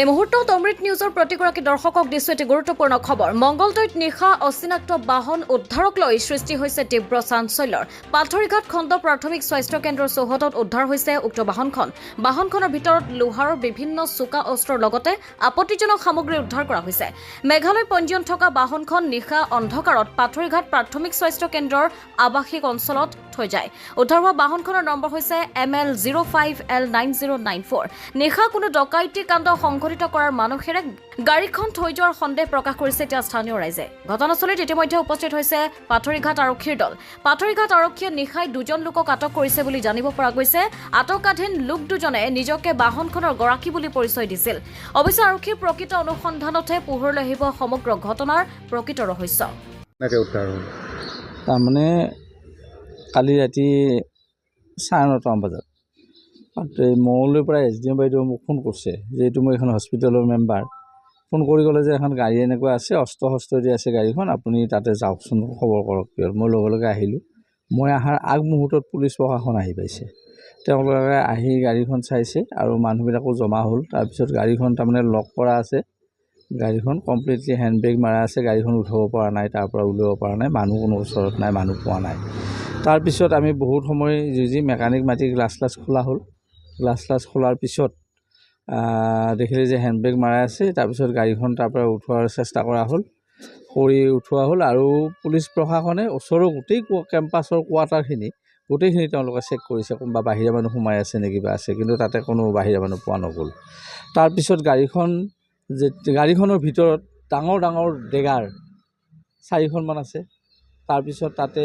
এই মুহূৰ্তত অমৃত নিউজৰ প্ৰতিগৰাকী দৰ্শকক দিছো এটি গুৰুত্বপূৰ্ণ খবৰ। মংগলদৈত নিশা অচিনাক্ত বাহন উদ্ধাৰক লৈ সৃষ্টি হৈছে তীব্ৰ চাঞ্চল্যৰ। পাথৰীঘাট খণ্ড প্ৰাথমিক স্বাস্থ্য কেন্দ্ৰৰ চৌহদত উদ্ধাৰ হৈছে উক্ত বাহনখন। বাহনখনৰ ভিতৰত লোহাৰৰ বিভিন্ন চোকা অস্ত্ৰৰ লগতে আপত্তিজনক সামগ্ৰী উদ্ধাৰ কৰা হৈছে। মেঘালয় পঞ্জীয়ন থকা বাহনখন নিশা অন্ধকাৰত পাথৰীঘাট প্ৰাথমিক স্বাস্থ্য কেন্দ্ৰৰ আৱাসিক অঞ্চলত থৈ যায়। উদ্ধাৰ হোৱা বাহনখনৰ নম্বৰ হৈছে ML05L9094। নিশা কোনো ডকাইতি কাণ্ড সংঘটিত কৰাৰ মানসেৰে গাড়ীখন থৈ যোৱাৰ সন্দেহ প্ৰকাশ কৰিছে এতিয়া স্থানীয় ৰাইজে। ঘটনাস্থলীত ইতিমধ্যে উপস্থিত হৈছে পাথৰীঘাট আৰক্ষীৰ দল। পাথৰীঘাট আৰক্ষীয়ে নিশাই দুজন লোকক আটক কৰিছে বুলি জানিব পৰা গৈছে। আটকাধীন লোক দুজনে নিজকে বাহনখনৰ গৰাকী বুলি পৰিচয় দিছিল। অৱশ্যে আৰক্ষীৰ প্ৰকৃত অনুসন্ধানতহে পোহৰলৈ আহিব সমগ্ৰ ঘটনাৰ প্ৰকৃত ৰহস্য। তাৰমানে কালি ৰাতি 9:30 বজাত মঙলদৈৰ পৰা SDM বাইদেউ মোক ফোন কৰিছে যে এইটো মই এখন হস্পিটেলৰ মেম্বাৰ। ফোন কৰি ক'লে যে এখন গাড়ী এনেকুৱা আছে, অস্ত্ৰ দি আছে গাড়ীখন, আপুনি তাতে যাওকচোন, খবৰ কৰক। কিয় মই লগে লগে আহিলোঁ। মই অহাৰ আগমুহূৰ্তত পুলিচ প্ৰশাসন আহি পাইছে। তেওঁলোকে আহি গাড়ীখন চাইছে আৰু মানুহবিলাকো জমা হ'ল। তাৰপিছত গাড়ীখন তাৰমানে লক কৰা আছে, গাড়ীখন কমপ্লিটলি হেণ্ড ব্ৰেক মাৰা আছে, গাড়ীখন উঠাব পৰা নাই, তাৰ পৰা উলিয়াব পৰা নাই, মানুহ কোনো ওচৰত নাই, মানুহ পোৱা নাই। তাৰপিছত আমি বহুত সময় যুঁজি মেকানিক মাতি গ্লাছ খোলা হ'ল। গ্লাছ খোলাৰ পিছত দেখিলে যে হেণ্ড ব্ৰেক মাৰা আছে। তাৰপিছত গাড়ীখন তাৰ পৰা উঠোৱাৰ চেষ্টা কৰা হ'ল, উঠোৱা হ'ল আৰু পুলিচ প্ৰশাসনে ওচৰৰ গোটেই কেম্পাছৰ কোৱাৰ্টাৰখিনি গোটেইখিনি তেওঁলোকে চেক কৰিছে, কোনোবা বাহিৰা মানুহ সোমাই আছে নে কিবা আছে, কিন্তু তাতে কোনো বাহিৰা মানুহ পোৱা নগ'ল। তাৰপিছত গাড়ীখনৰ ভিতৰত ডাঙৰ ডেগাৰ 4খনমান আছে। তাৰপিছত তাতে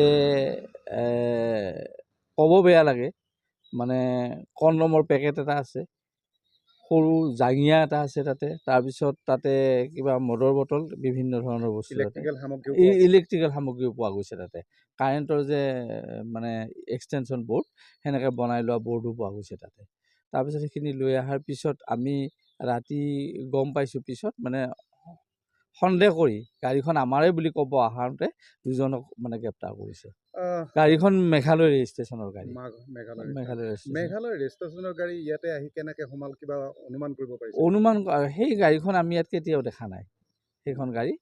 ক'ব বেয়া লাগে, মানে কণ্ডমৰ পেকেট এটা আছে, সৰু জাঙিয়া এটা আছে তাতে। তাৰপিছত তাতে কিবা মদৰ বটল, বিভিন্ন ধৰণৰ বস্তু, ইলেক্ট্ৰিকেল সামগ্ৰীও পোৱা গৈছে। তাতে কাৰেণ্টৰ যে মানে এক্সটেনশ্যন বৰ্ড, সেনেকৈ বনাই লোৱা বৰ্ডো পোৱা গৈছে তাতে। তাৰপিছত সেইখিনি লৈ অহাৰ পিছত আমি ৰাতি গম পাইছোঁ, পিছত মানে সন্দেহ কৰি গাড়ীখন আমাৰে বুলি ক'ব আহাৰতে দুজনক মানে গ্ৰেপ্তাৰ কৰিছে। গাড়ীখন মেঘালয় ৰেজিষ্ট্ৰেশ্যনৰ গাড়ী। মেঘালয় ৰেজিষ্ট্ৰেশ্যনৰ গাড়ী ইয়াতে আহি কেনেকৈ সোমাল, কিবা অনুমান কৰিব পাৰিছে? সেই গাড়ীখন আমি ইয়াত কেতিয়াও দেখা নাই, সেইখন গাড়ী।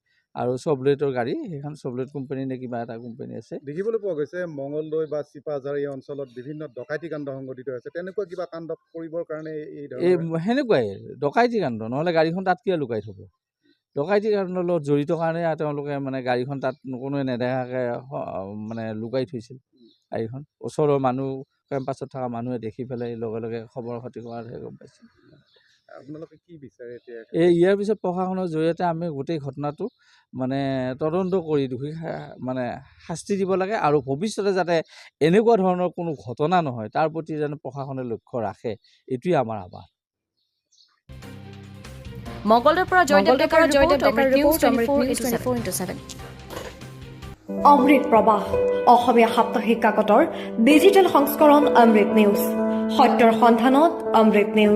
আৰু চবলেটৰ গাড়ী, সেইখন চবলেট কোম্পানী নে কিবা এটা কোম্পানী আছে। দেখিবলৈ পোৱা গৈছে মঙলদৈ বা চিপাঝাৰ এই অঞ্চলত বিভিন্ন ডকাইতি কাণ্ড সংঘটিত হৈছে। তেনেকুৱা কিবা কাণ্ড কৰিবৰ কাৰণে সেনেকুৱাই ডকাইতি কাণ্ড, নহ'লে গাড়ীখন তাত কিয় লুকাই থ'ব? ডকাইতি কাণ্ডৰ লগত জড়িত কাৰণে তেওঁলোকে মানে গাড়ীখন তাত কোনোৱে নেদেখাকৈ মানে লুকাই থৈছিল গাড়ীখন। ওচৰৰ মানুহ, কেম্পাছত থকা মানুহে দেখি পেলাই লগে লগে খবৰ খাতি কৰাতহে গম পাইছিল। আপোনালোকে কি বিচাৰে এতিয়া? ইয়াৰ পিছত প্ৰশাসনৰ জৰিয়তে আমি গোটেই ঘটনাটো মানে তদন্ত কৰি দোষী মানে শাস্তি দিব লাগে, আৰু ভৱিষ্যতে যাতে এনেকুৱা ধৰণৰ কোনো ঘটনা নহয় তাৰ প্ৰতি যেন প্ৰশাসনে লক্ষ্য ৰাখে, এইটোৱে আমাৰ আহ্বান। মংগলদৈৰ পৰা জয়দেৱ ডেকাৰ ৰিপৰ্ট, অমৃত নিউজ 24/7। অমৃত প্ৰবাহ, অসমীয়া সাপ্তাহিক কাকতৰ ডিজিটেল সংস্কৰণ অমৃত নিউজ, সত্যৰ সন্ধানত অমৃত নিউজ।